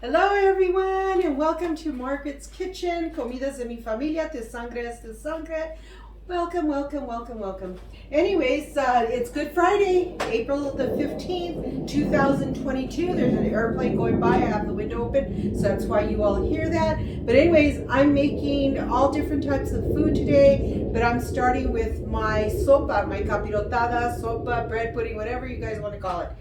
Hello everyone and welcome to Margaret's Kitchen. Comidas de mi familia, tu sangre es tu sangre. Welcome, welcome, welcome, welcome. Anyways, it's Good Friday, April the 15th, 2022. There's an airplane going by. I have the window open, so that's why you all hear that. But anyways, I'm making all different types of food today, but I'm starting with my sopa, my capirotada, sopa, bread pudding, whatever you guys want to call it.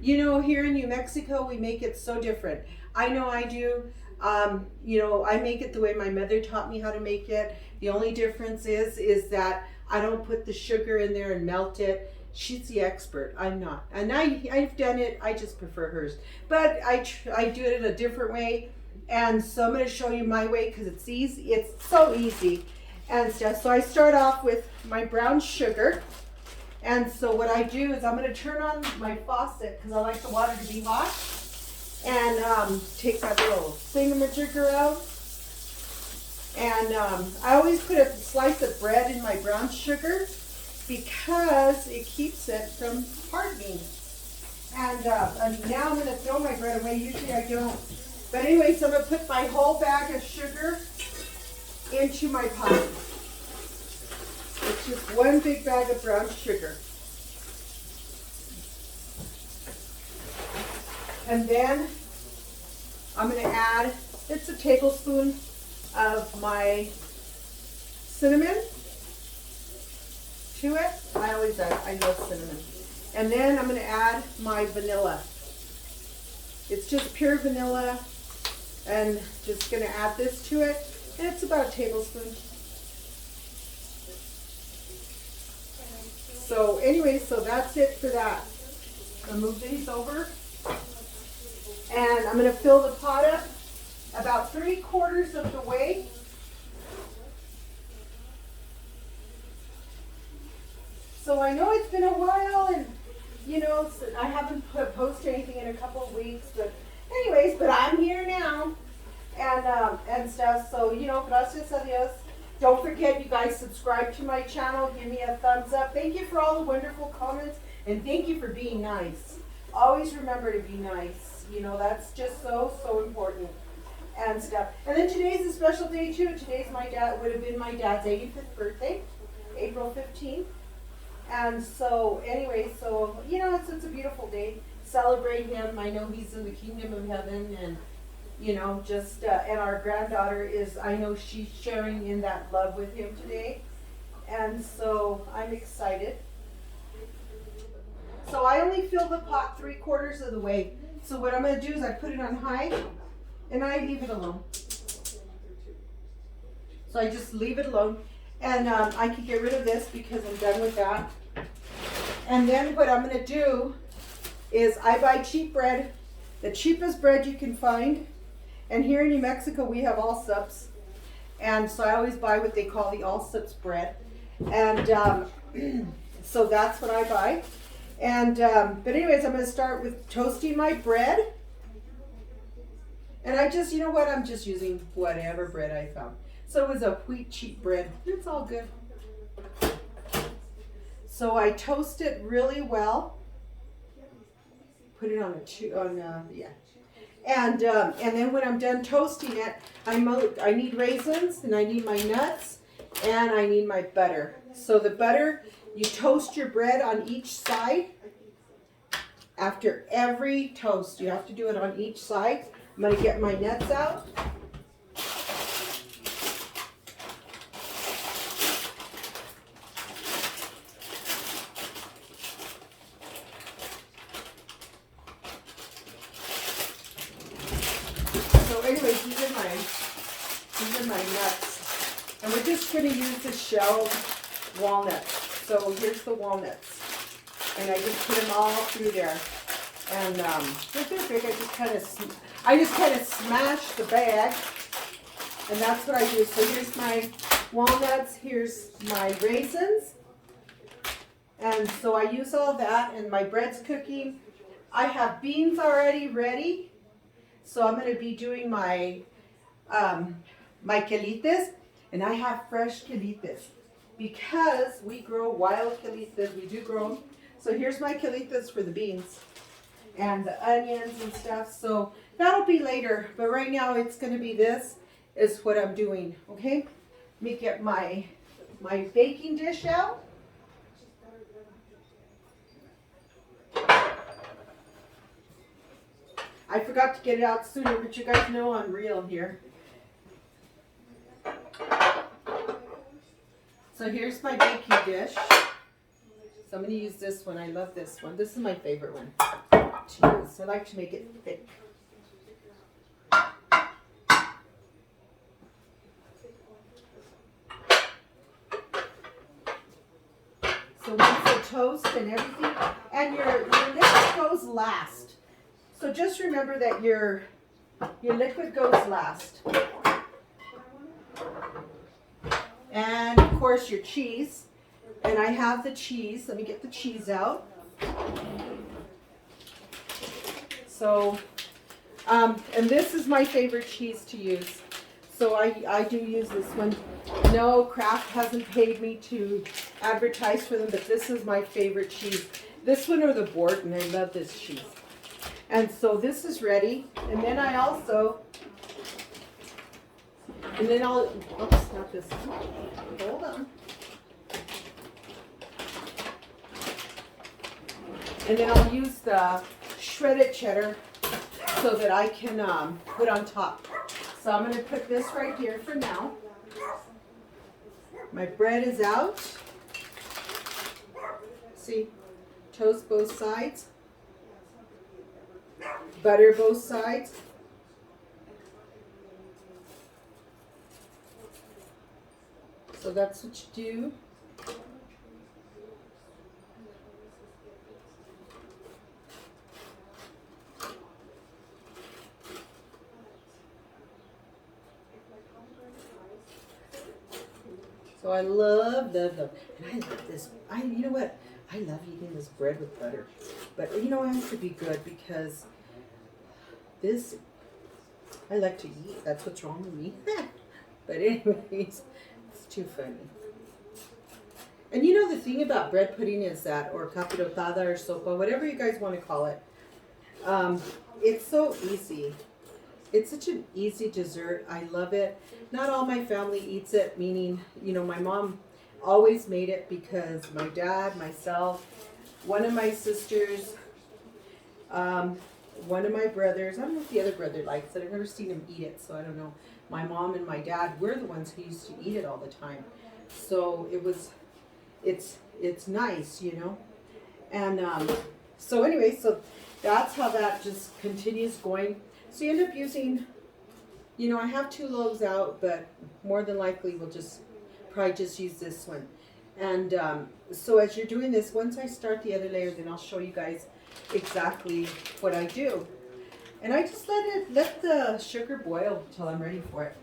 You know, here in New Mexico, we make it so different. I know I do. I make it the way my mother taught me how to make it. The only difference is that I don't put the sugar in there and melt it. She's the expert. I'm not. And I've done it. I just prefer hers. But I do it in a different way. And so I'm going to show you my way because it's easy. It's so easy and stuff. So I start off with my brown sugar. And so what I do is I'm going to turn on my faucet because I like the water to be hot. And take that little thingamajigger out. And I always put a slice of bread in my brown sugar because it keeps it from hardening. And now I'm going to throw my bread away. Usually I don't. But anyway, so I'm going to put my whole bag of sugar into my pot. It's just one big bag of brown sugar. And then I'm going to add, it's a tablespoon of my cinnamon to it. I always add, I love cinnamon. And then I'm going to add my vanilla. It's just pure vanilla. And just going to add this to it. And it's about a tablespoon. So anyway, so that's it for that. I'll move these over. And I'm going to fill the pot up about 3/4 of the way. So I know it's been a while and, I haven't posted anything in a couple of weeks. But anyways, but I'm here now and stuff. So, gracias a Dios. Don't forget, you guys, subscribe to my channel. Give me a thumbs up. Thank you for all the wonderful comments. And thank you for being nice. Always remember to be nice. That's just so important and stuff. And then today's a special day too. Today's would have been my dad's 85th birthday, April 15th. And so anyway, it's a beautiful day. Celebrate him. I know he's in the kingdom of heaven and and our granddaughter I know she's sharing in that love with him today. And so I'm excited. So I only fill the pot 3/4 of the way. So what I'm going to do is I put it on high and I leave it alone. So I just leave it alone. And I can get rid of this because I'm done with that. And then what I'm going to do is I buy cheap bread, the cheapest bread you can find. And here in New Mexico we have allsups. And so I always buy what they call the allsups bread. And so that's what I buy. And, but anyways, I'm going to start with toasting my bread. And I'm just using whatever bread I found. So it was a wheat cheap bread. It's all good. So I toast it really well. Put it on And then when I'm done toasting it, I need raisins and I need my nuts and I need my butter. So the butter, you toast your bread on each side. After every toast, you have to do it on each side. I'm going to get my nuts out. So anyways, these are my nuts. And we're just going to use the shelled walnuts. So here's the walnuts. And I just put them all through there. And if they're big, I just kind of smash the bag. And that's what I do. So here's my walnuts. Here's my raisins. And so I use all that. And my bread's cooking. I have beans already ready. So I'm going to be doing my quelites. And I have fresh quelites. Because we grow wild quelites. We do grow them. So here's my quelites for the beans. and the onions and stuff. So that'll be later, but right now it's gonna be this is what I'm doing, okay? Let me get my baking dish out. I forgot to get it out sooner, but you guys know I'm real here. So here's my baking dish. So I'm going to use this one. I love this one. This is my favorite one to use. I like to make it thick. So once the toast and everything, and your liquid goes last. So just remember that your liquid goes last. And of course your cheese. And I have the cheese. Let me get the cheese out. So, and this is my favorite cheese to use. So I do use this one. No, Kraft hasn't paid me to advertise for them, but this is my favorite cheese. This one or the Borden. I love this cheese. And so this is ready. And then I also, and then I'll, oops, not this one. Hold on. And then I'll use the shredded cheddar so that I can put on top. So I'm going to put this right here for now. My bread is out. See, toast both sides. Butter both sides. So that's what you do. So I love, and I love this. You know what? I love eating this bread with butter. But you know, it has to be good because this, I like to eat. That's what's wrong with me. But anyways, it's too funny. And you know the thing about bread pudding is that, or Capirotada or Sopa, whatever you guys want to call it, it's so easy. It's such an easy dessert. I love it. Not all my family eats it, meaning, you know, my mom always made it because my dad, myself, one of my sisters, one of my brothers, I don't know if the other brother likes it. I've never seen him eat it, so I don't know. My mom and my dad were the ones who used to eat it all the time. So it's nice, you know. And so anyway, so that's how that just continues going. So you end up using, you know, I have 2 loaves out, but more than likely we'll probably just use this one. And so as you're doing this, once I start the other layer, then I'll show you guys exactly what I do. And I just let the sugar boil till I'm ready for it.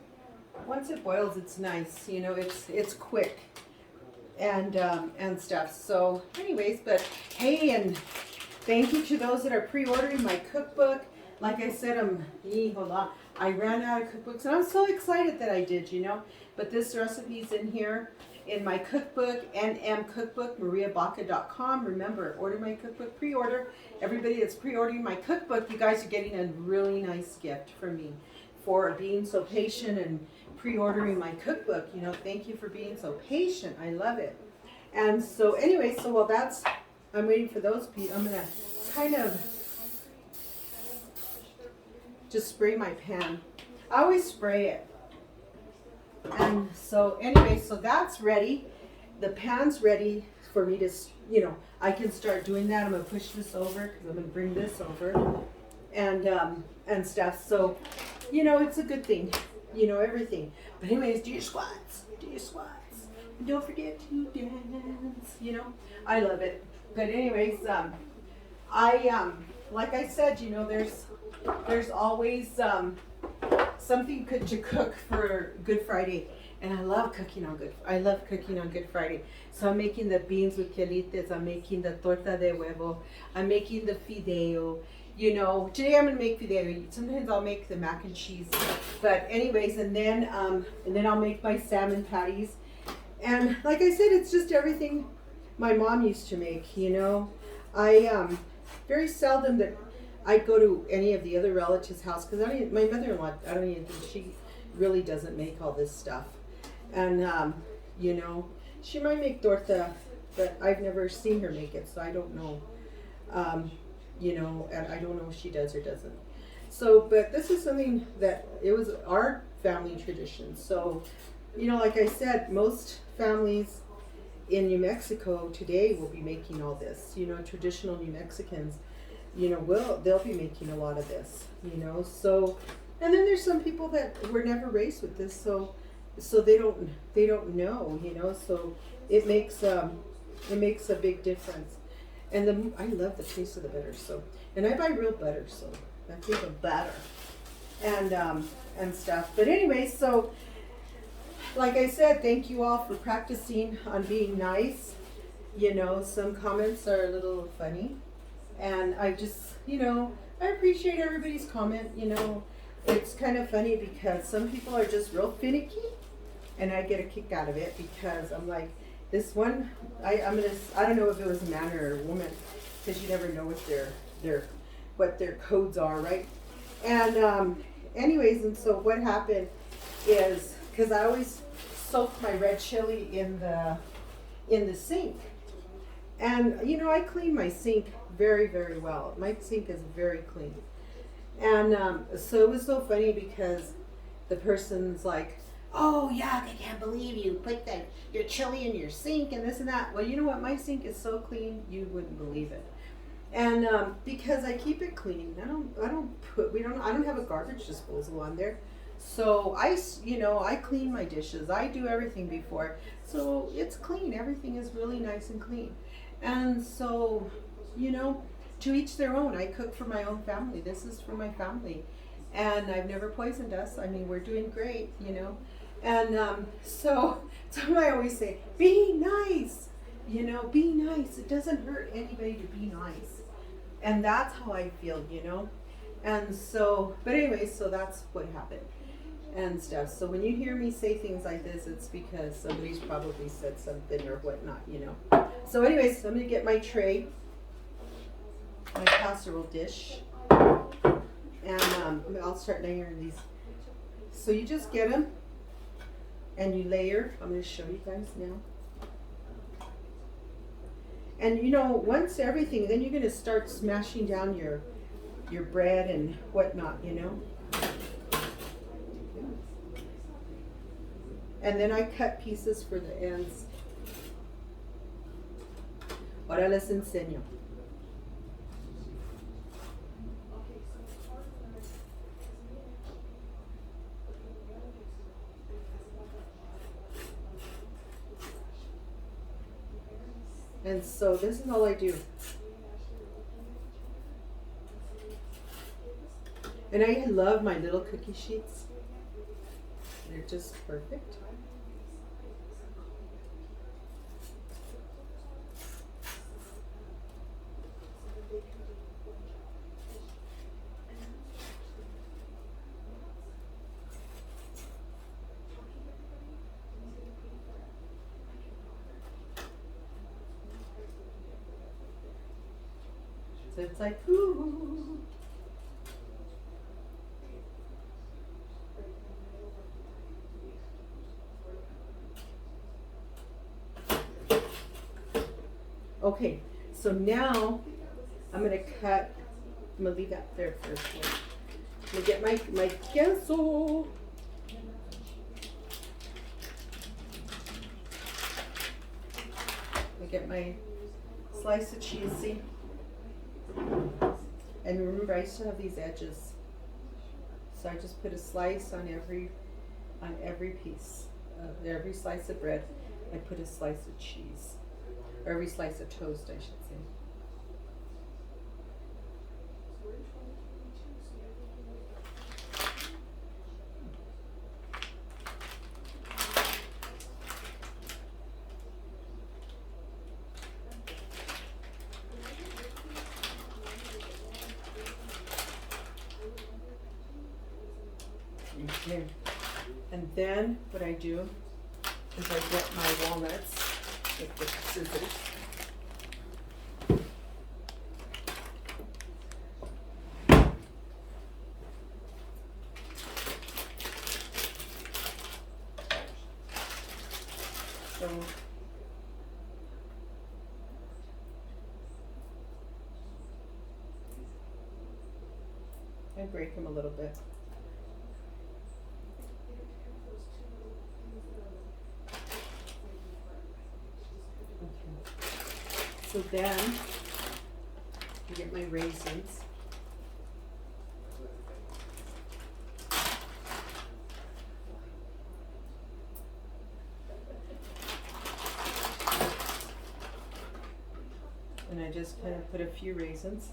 Once it boils, it's nice, you know, it's quick and stuff. So anyways, but hey, and thank you to those that are pre-ordering my cookbook. Like I said, I ran out of cookbooks, and I'm so excited that I did, you know. But this recipe's in here in my cookbook, NM Cookbook, mariabaca.com. Remember, order my cookbook, pre-order. Everybody that's pre-ordering my cookbook, you guys are getting a really nice gift from me for being so patient and pre-ordering my cookbook. You know, thank you for being so patient. I love it. And so anyway, so while I'm waiting for those pieces, I'm going to kind of just spray my pan. I always spray it. And so anyway, so that's ready. The pan's ready for me to, you know, I can start doing that. I'm going to push this over because I'm going to bring this over and stuff. So, you know, it's a good thing, you know, everything. But anyways, do your squats. Do your squats. And don't forget to dance, you know. I love it. But anyways, like I said, you know, there's always something good to cook for Good Friday, and I love cooking on Good Friday. So I'm making the beans with quelites, I'm making the torta de huevo, I'm making the fideo. You know, today I'm gonna make fideo. Sometimes I'll make the mac and cheese, but anyways, and then I'll make my salmon patties. And like I said, it's just everything my mom used to make. You know, I very seldom that. I'd go to any of the other relatives' house because my mother-in-law, I don't even think she really doesn't make all this stuff. And, you know, she might make torta, but I've never seen her make it, so I don't know. You know, and I don't know if she does or doesn't. So, but this is something that it was our family tradition. So, you know, like I said, most families in New Mexico today will be making all this. You know, traditional New Mexicans, you know, they'll be making a lot of this. You know, so, and then there's some people that were never raised with this, so they don't know. You know, so it makes a big difference. And I love the taste of the butter. So, and I buy real butter, so that's even better. And stuff. But anyway, so like I said, thank you all for practicing on being nice. You know, some comments are a little funny, and I just, you know, I appreciate everybody's comment. You know, it's kind of funny because some people are just real finicky, and I get a kick out of it because I'm like, this one, I don't know if it was a man or a woman, because you never know what their codes are, right? And anyways, and so what happened is, because I always soak my red chili in the sink, and you know, I clean my sink very, very well. My sink is very clean, and so it was so funny because the person's like, oh yeah, I can't believe you put your chili in your sink and this and that. Well, you know what? My sink is so clean you wouldn't believe it. And because I keep it clean, I don't have a garbage disposal on there. So I clean my dishes. I do everything before, so it's clean. Everything is really nice and clean. And so, you know, to each their own. I cook for my own family. This is for my family, and I've never poisoned us. I mean, we're doing great, you know. And so I always say, be nice, you know, be nice. It doesn't hurt anybody to be nice. And that's how I feel, you know. And so, but anyway, so that's what happened and stuff. So when you hear me say things like this, it's because somebody's probably said something or whatnot, you know. So anyways, I'm going to get my tray, my casserole dish, and I'll start layering these. So you just get them and you layer. I'm going to show you guys now. And you know, once everything, then you're going to start smashing down your bread and whatnot, you know. And then I cut pieces for the ends. Ahora les enseño. And so this is all I do. And I love my little cookie sheets. They're just perfect. So it's like, ooh. Okay, so now I'm going to cut, I'm going to leave that there first. I'm going to get my queso. I get my slice of cheese, see? And remember, I still have these edges. So I just put a slice on every piece. Every slice of bread, I put a slice of cheese. Or every slice of toast, I should say. Okay. And then what I do is I get my walnuts with the scissors. so I break them a little bit. Okay. So then I get my raisins. And I just kind of put a few raisins.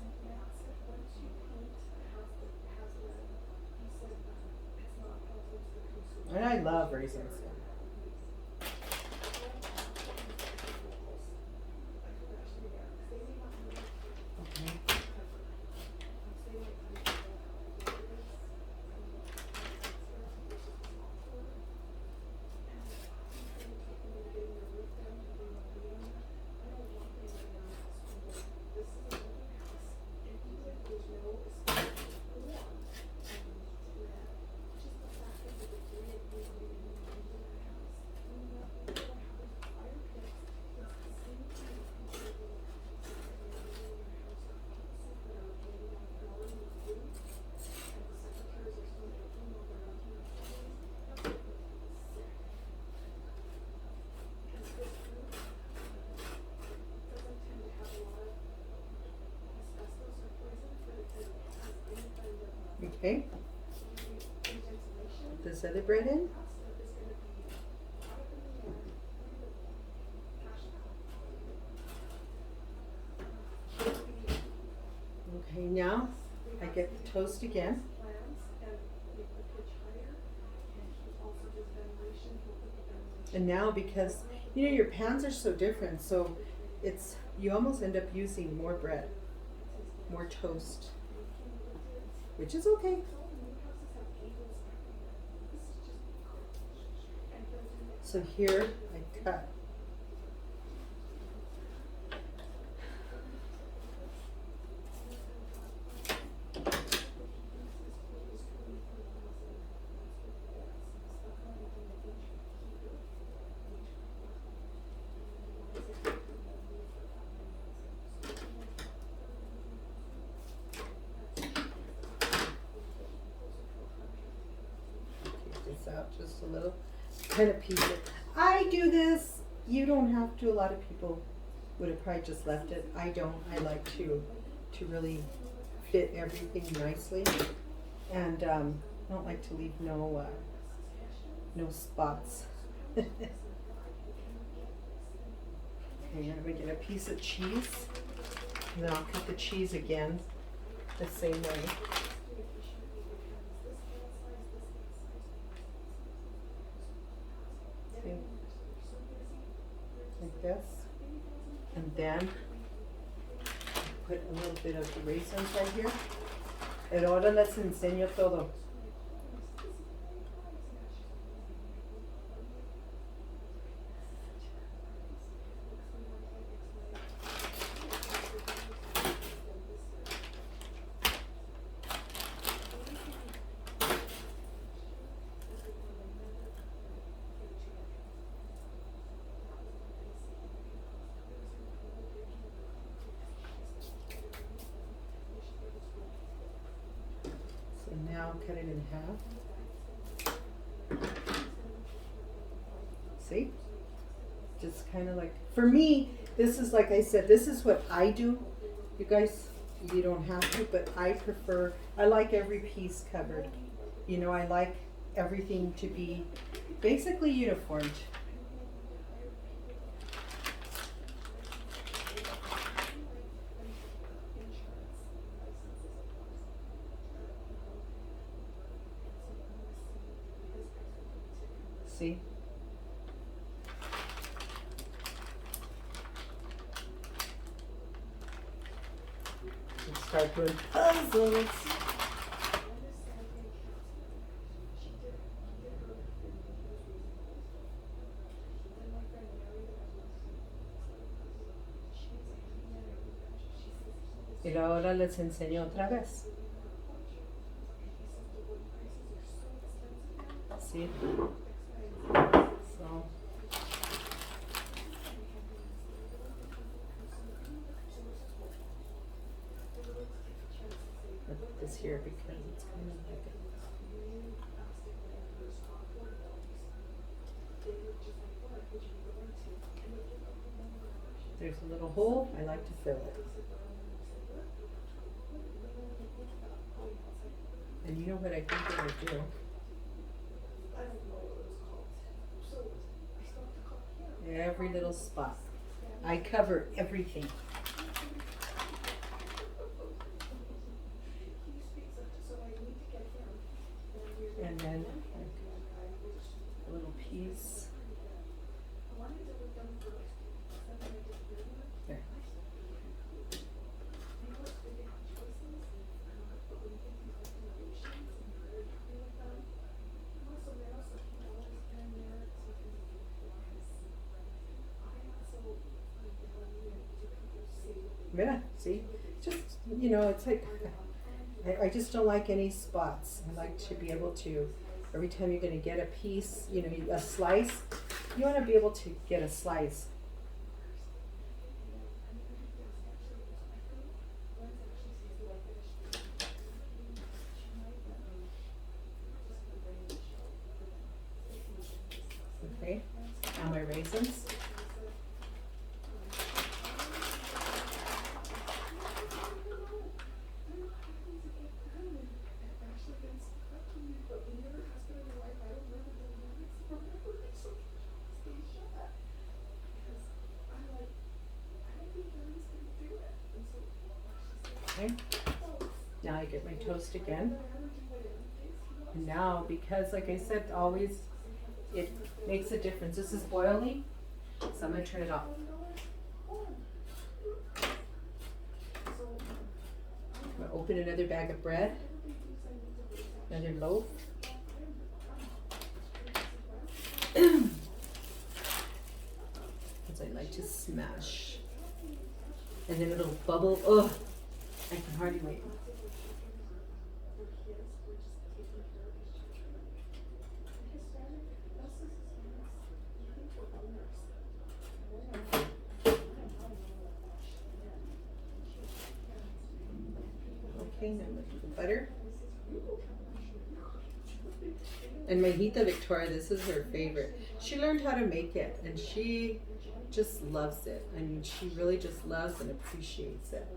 And I love raisins. Okay. Okay. Put this other bread in. Okay, now I get the toast again. And now, because you know your pans are so different, so it's you almost end up using more bread, more toast, which is okay. So here I cut. Out just a little, kind of piece it. I do this. You don't have to. A lot of people would have probably just left it. I don't. I like to really fit everything nicely, and I don't like to leave no spots. Okay, I'm gonna get a piece of cheese, and then I'll cut the cheese again the same way. Like this, and then put a little bit of the raisins right here. And ahora les enseño todo. Now cut it in half. See? Just kind of like, for me, this is like I said, this is what I do. You guys, you don't have to, but I prefer, I like every piece covered. You know, I like everything to be basically uniformed. See? Let's start doing puzzles. Y ahora les enseño otra vez. ¿Sí? So, here because it's kind of like there's a little hole. I like to fill it. And you know what I think I would do? Every little spot. I cover everything. And then a little piece. There. Yeah, see? Just, you know, it's like, I just don't like any spots. I like to be able to, every time you're going to get a piece, you know, a slice, you want to be able to get a slice. Okay, now my raisins. Okay. Now I get my toast again. And now, because like I said, always it makes a difference. This is boiling, so I'm going to turn it off. I'm going to open another bag of bread, another loaf. Because I like to smash. And then it'll bubble. Ugh, I can hardly wait. Okay, now I'm going to do the butter. And Mahita Victoria, this is her favorite. She learned how to make it, and she just loves it. I mean, she really just loves and appreciates it.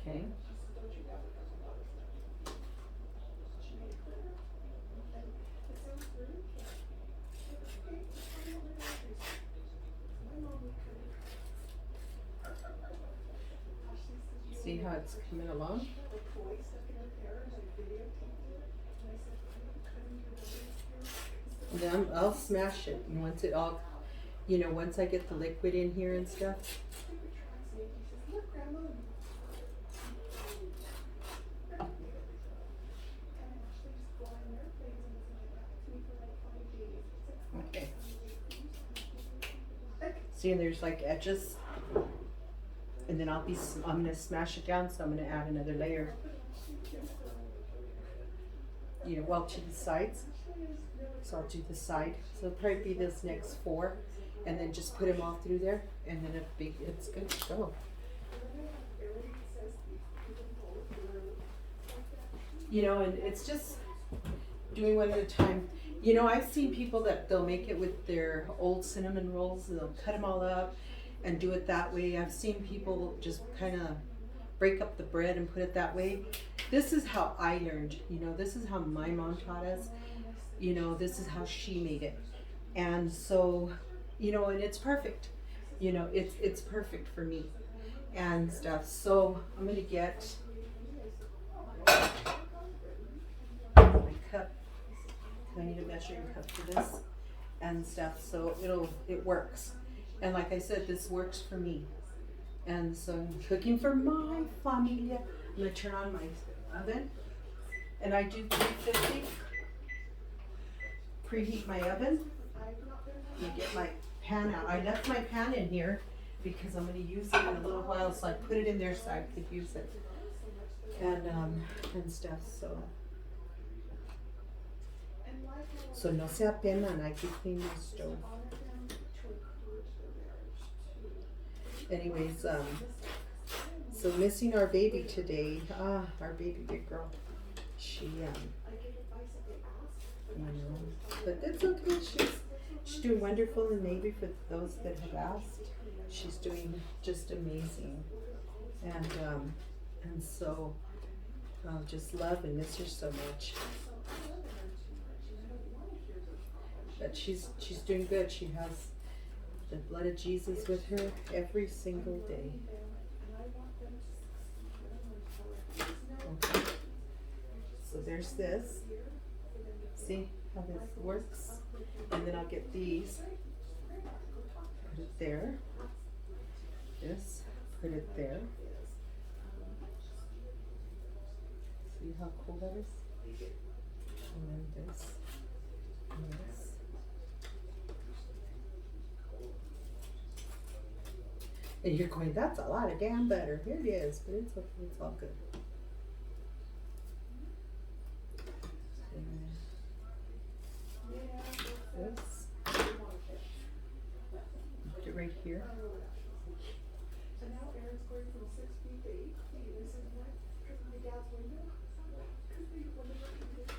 Okay. See how it's coming along? And then I'll smash it, and once it all, you know, once I get the liquid in here and stuff. Okay. See, and there's like edges. And then I'm going to smash it down, so I'm going to add another layer. You know, well, to the sides. So I'll do the side. So it'll probably be this next 4. And then just put them all through there. And then it's good to go. You know, and it's just doing one at a time. You know, I've seen people that they'll make it with their old cinnamon rolls. And they'll cut them all up and do it that way. I've seen people just kind of break up the bread and put it that way. This is how I learned, you know, this is how my mom taught us, you know, this is how she made it. And so, you know, and it's perfect, you know, it's perfect for me and stuff. So I'm going to get my cup. I need a measuring cup for this and stuff, so it works. And like I said, this works for me. And so I'm cooking for my familia. I'm going to turn on my oven. And I do 350. Preheat my oven. And get my pan out. I left my pan in here because I'm going to use it in a little while. So I put it in there so I could use it. And stuff, so. So no se apenan, I can clean the stove. Anyways, so missing our baby today. Our baby big girl. She you know, but it's okay. She's doing wonderful in the Navy for those that have asked. She's doing just amazing, and so just love and miss her so much. But she's doing good. She has the blood of Jesus with her every single day. Okay. So there's this. See how this works? And then I'll get these. Put it there. This. Put it there. See how cool that is? And then this. And this. And you're going, that's a lot of damn butter. Here it is, but it's okay, it's all good. And this. Put it right here.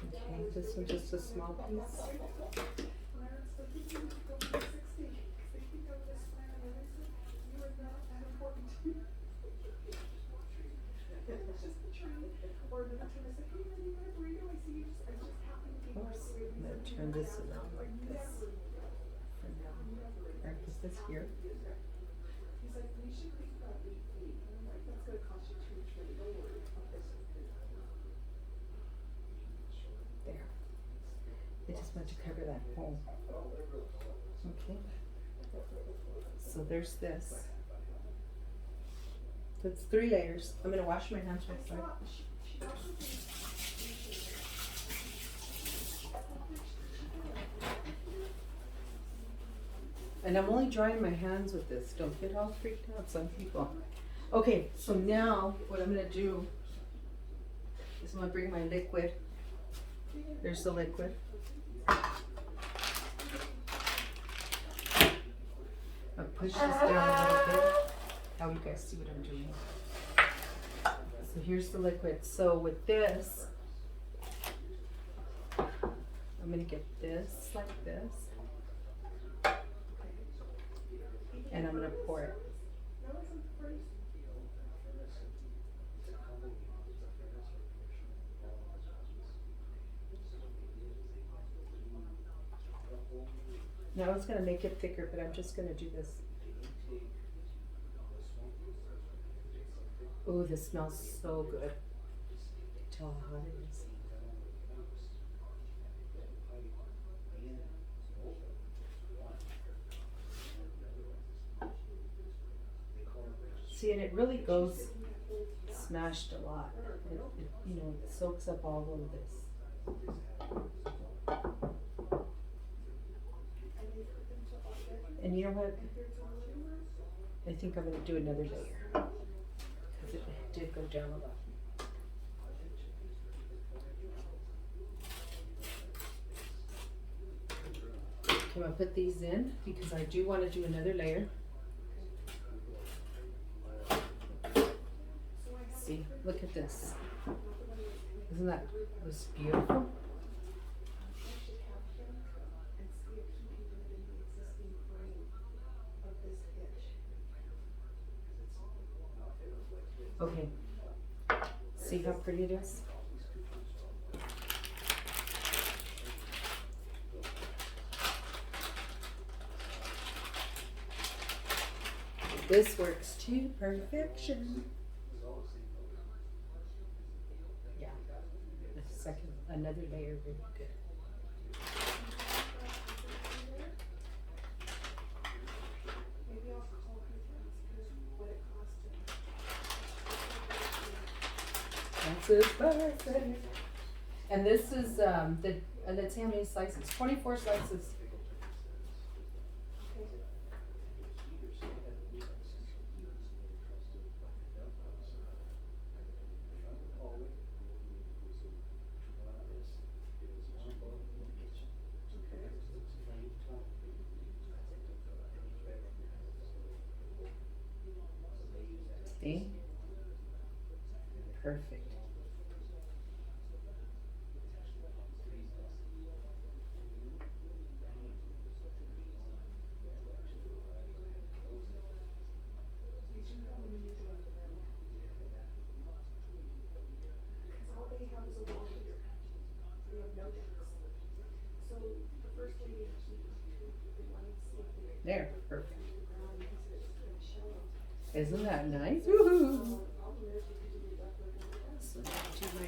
Okay, this one just a small piece. Oops, I'm going to turn this around like this. Or put this here. There. I just want to cover that hole. Okay. So there's this. So it's 3 layers. I'm going to wash my hands real quick. And I'm only drying my hands with this. Don't get all freaked out, some people. Okay, so now what I'm going to do is I'm going to bring my liquid. There's the liquid. I'll push this down a little bit. How you guys see what I'm doing? So here's the liquid. So with this, I'm going to get this like this. And I'm going to pour it. Now I was going to make it thicker, but I'm just going to do this. Ooh, this smells so good. Tell how hot it is. See, and it really goes smashed a lot. It you know, it soaks up all of this. And you know what? I think I'm going to do another layer. Because it did go down a lot. Okay, I'm going to put these in because I do want to do another layer. See, look at this. Isn't that this beautiful? Okay, see how pretty it is? This works to perfection. Yeah, another layer really good. This is perfect. And this is let's see how many slices. 24 slices. See? Perfect. There, perfect. Isn't that nice? Woohoo! So now do my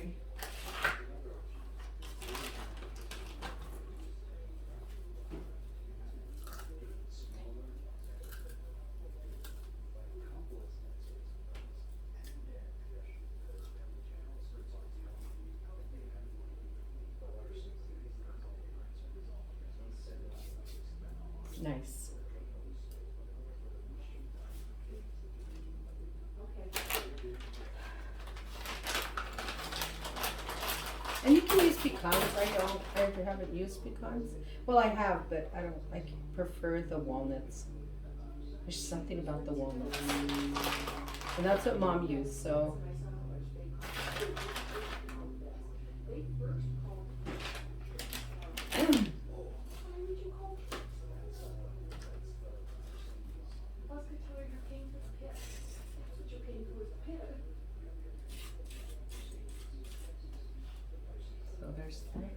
nice. And you can use pecans. I haven't used pecans. Well, I have, but I don't. I prefer the walnuts. There's something about the walnuts, and that's what Mom used. So. So there's that.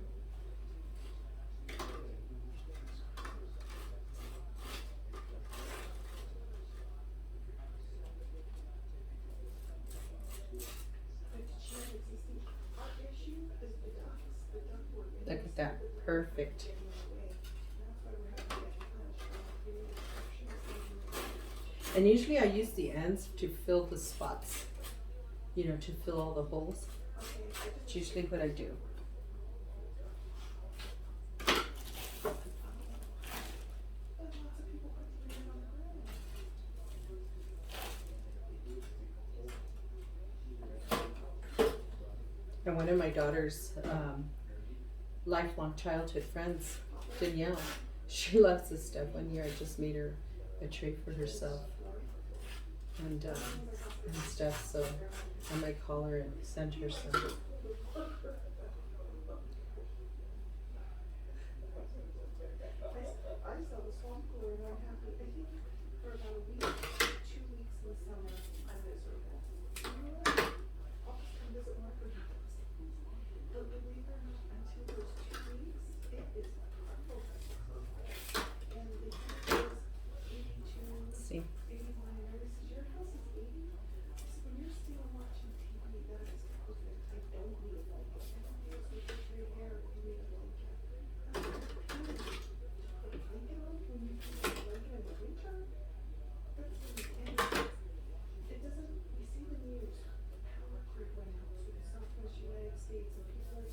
Look at that. Perfect. And usually I use the ends to fill the spots. You know, to fill all the holes. It's usually what I do. And one of my daughter's lifelong childhood friends, Danielle, she loves this stuff. One year I just made her a tray for herself and stuff, so I might call her and send her some. See?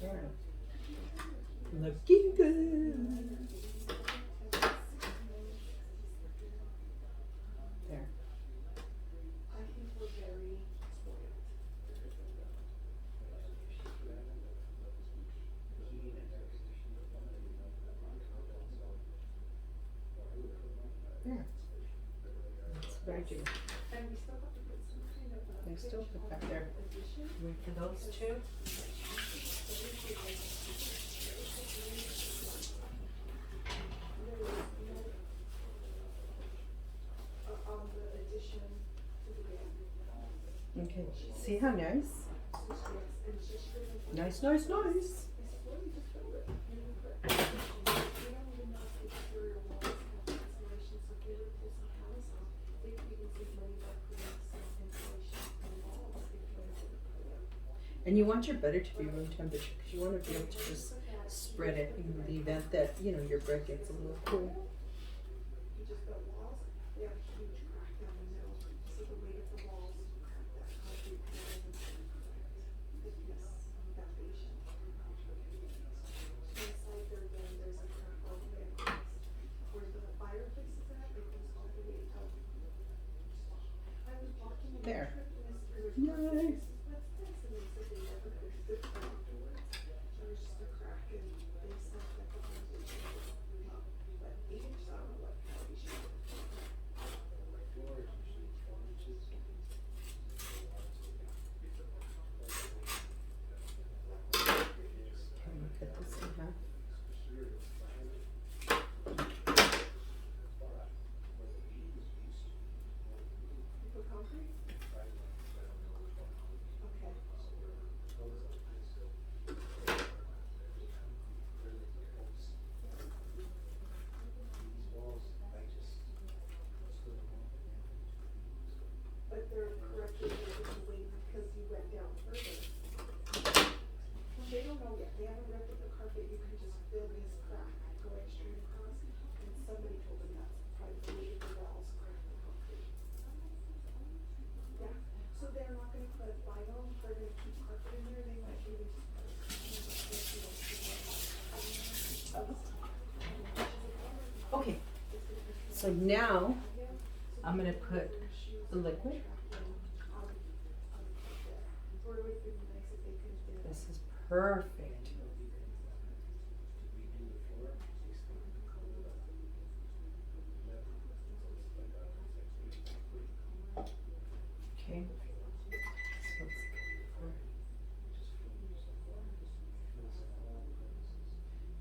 Yeah. Looking good. There. There. That's what I do. I still put that there. Wait for those two. Okay, see how nice? Nice, nice, nice. And you want your butter to be room temperature because you want to be able to just spread it in the event that, you know, your bread gets a little cool. There. Nice. So now I'm going to put the liquid. This is perfect. Okay.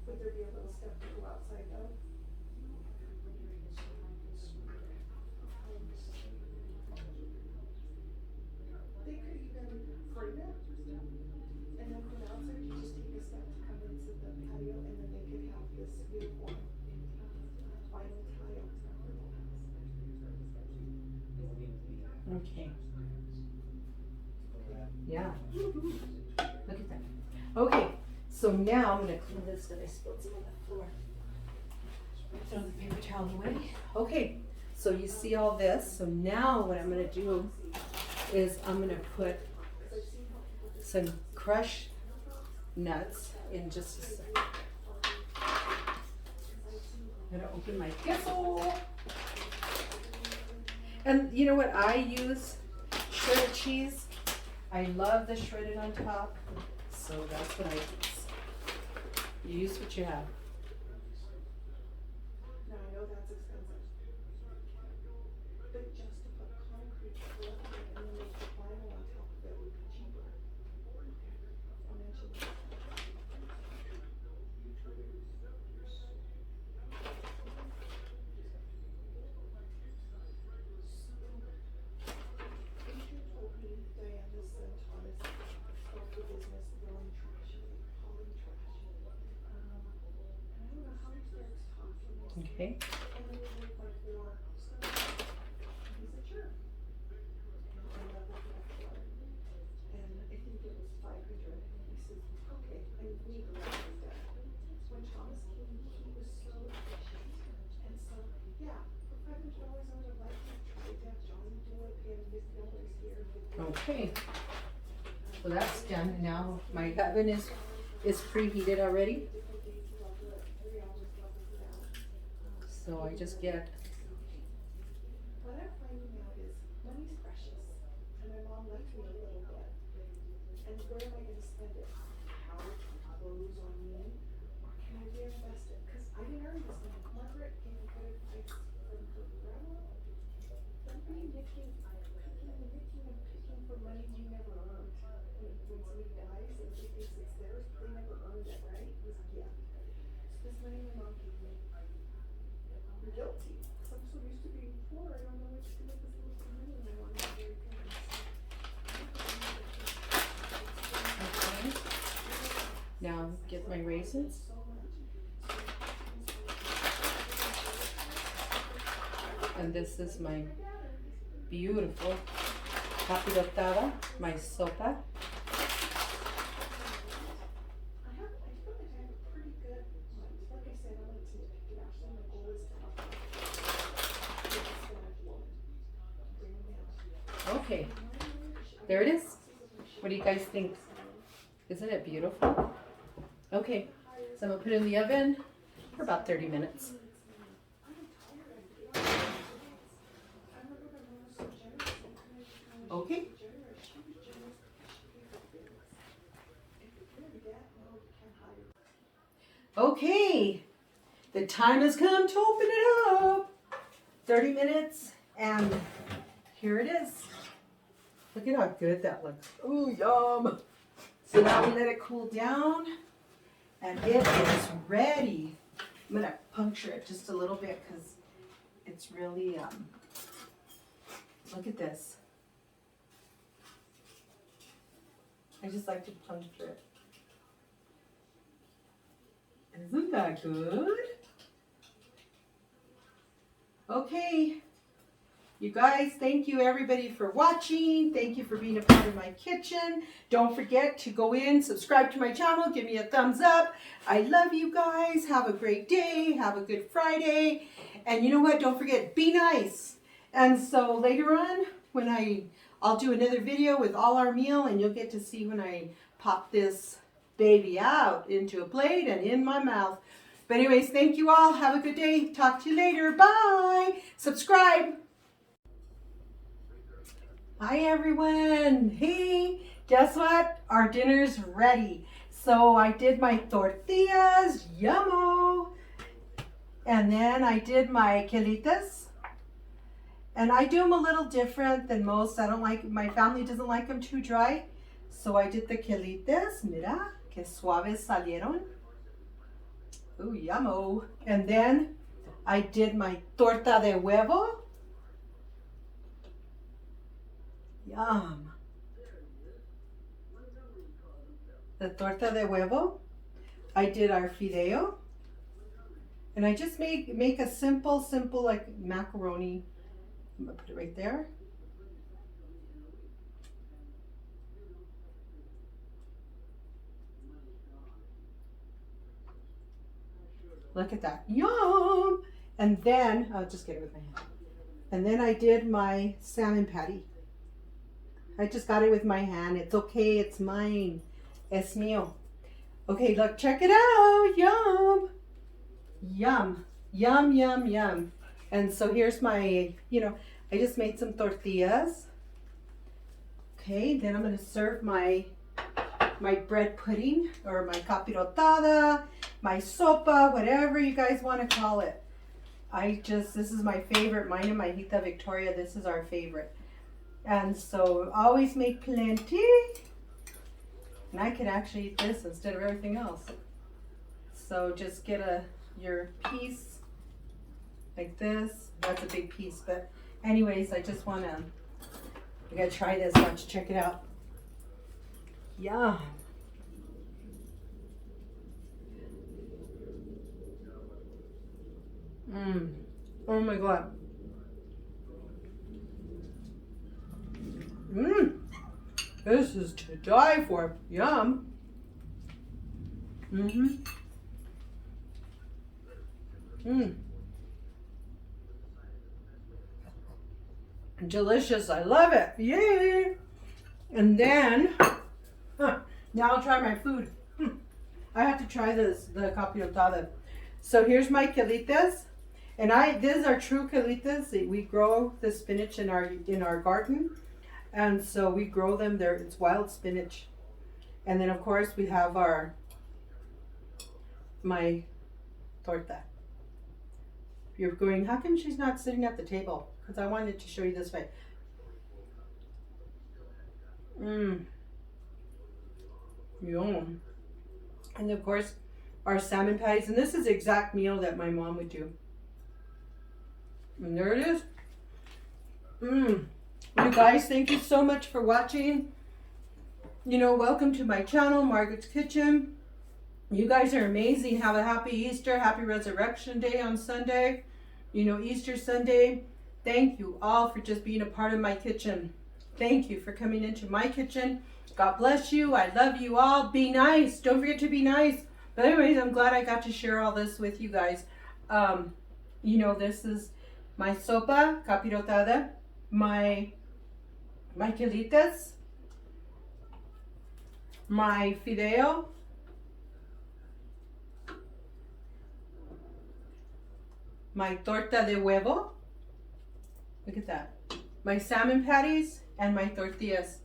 Would there be a little step to go outside though? They could even frame it and then from outside you just take a step to come into the patio and then they could have this uniform vinyl tile. Okay. Yeah. Look at that. Okay, so now I'm going to clean this because I spilled some on the floor. Throw the paper towel away. Okay, so you see all this. So now what I'm going to do is I'm going to put some crushed nuts in just a second. I'm going to open my pickle. And you know what I use? Shredded cheese. I love the shredded on top. So that's what I use. You use what you have. Now I know that's expensive. But just to put concrete block it and then make the vinyl on top of it would be cheaper. I mentioned that. Adrian told me Diana's son Thomas started a business throwing trash away, hauling trash. And I don't know how he starts talking. Okay. And then we were like, war. He's a jerk. And I love the floor. And I think it was 500. And he says, okay, I need to write this down. When Thomas came, he was so efficient. And so, yeah, for $500, I would have liked to try to have Johnny do it, pay him $50 here, $50. Okay. So that's done. Now my oven is preheated already. So I just get. What I'm finding out is money's precious, and my mom left me a little bit. And where am I going to spend it? House, clothes on me, or can I reinvest it? Because I didn't earn this money. Margaret gave me good advice from her grandma. Don't be picking for money you never earned. When somebody dies and she thinks it's theirs, they never earned it, right? It was a gift. So this money my mom gave me. I'm guilty. I'm so used to being poor, I don't know what to do with this little money, and I want to be very Okay. Now get my raisins. And this is my beautiful Capirotada, my Sopa. I feel like I have a pretty good, like I said, I went to actually my goal is to help the Hispanic woman. Bring them down. Okay, there it is. What do you guys think? Isn't it beautiful? Okay, so I'm gonna put it in the oven for about 30 minutes. Okay. Okay, the time has come to open it up. 30 minutes, and here it is. Look at how good that looks. Ooh, yum. So now we let it cool down, and it is ready. I'm gonna puncture it just a little bit because it's really, look at this. I just like to puncture it. Isn't that good? Okay. You guys, thank you everybody for watching. Thank you for being a part of my kitchen. Don't forget to go in, subscribe to my channel, give me a thumbs up. I love you guys. Have a great day. Have a good Friday. And you know what? Don't forget, be nice. And so later on, when I'll do another video with all our meal, and you'll get to see when I pop this baby out into a plate and in my mouth. But anyways, thank you all. Have a good day. Talk to you later. Bye. Subscribe. Hi, everyone. Hey, guess what? Our dinner's ready. So I did my tortillas. Yummo. And then I did my quelites. And I do them a little different than most. I don't like, my family doesn't like them too dry. So I did the quelites. Mira, que suaves salieron. Ooh, yummo. And then I did my torta de huevo. Yum. The torta de huevo. I did our fideo. And I just make a simple like macaroni. I'm gonna put it right there. Look at that. Yum! And then, I'll just get it with my hand. And then I did my salmon patty. I just got it with my hand. It's okay, it's mine. Es mío. Okay, look, check it out. Yum! Yum. Yum, yum, yum. And so here's my, I just made some tortillas. Okay, then I'm going to serve my bread pudding or my capirotada, my sopa, whatever you guys want to call it. This is my favorite. Mine and my Hita Victoria, this is our favorite. And so always make plenty. And I can actually eat this instead of everything else. So just get your piece like this. That's a big piece, but anyways, I just want to, I gotta try this. Watch, check it out. Yum. Oh my God. This is to die for. Yum. Delicious. I love it. Yay. And then, now I'll try my food. I have to try the capirotada. So here's my quelites. And these are true quelites. We grow the spinach in our garden. And so we grow them there. It's wild spinach. And then of course we have my torta. You're going, how come she's not sitting at the table? Because I wanted to show you this way. Yum. And of course, our salmon patties. And this is the exact meal that my mom would do. And there it is. You guys, thank you so much for watching. Welcome to my channel, Margaret's Kitchen. You guys are amazing. Have a happy Easter, happy Resurrection Day on Sunday. Easter Sunday. Thank you all for just being a part of my kitchen. Thank you for coming into my kitchen. God bless you. I love you all. Be nice. Don't forget to be nice. But anyways, I'm glad I got to share all this with you guys. This is my sopa, capirotada, my quelites, my fideo, my torta de huevo. Look at that. My salmon patties and my tortillas.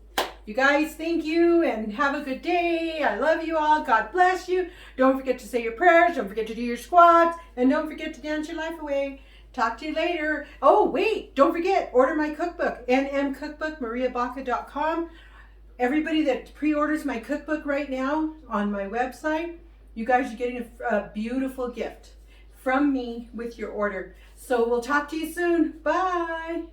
You guys, thank you and have a good day. I love you all. God bless you. Don't forget to say your prayers. Don't forget to do your squats. And don't forget to dance your life away. Talk to you later. Oh, wait. Don't forget. Order my cookbook. nmcookbook, mariabaca.com. Everybody that pre-orders my cookbook right now on my website, you guys are getting a beautiful gift from me with your order. So we'll talk to you soon. Bye.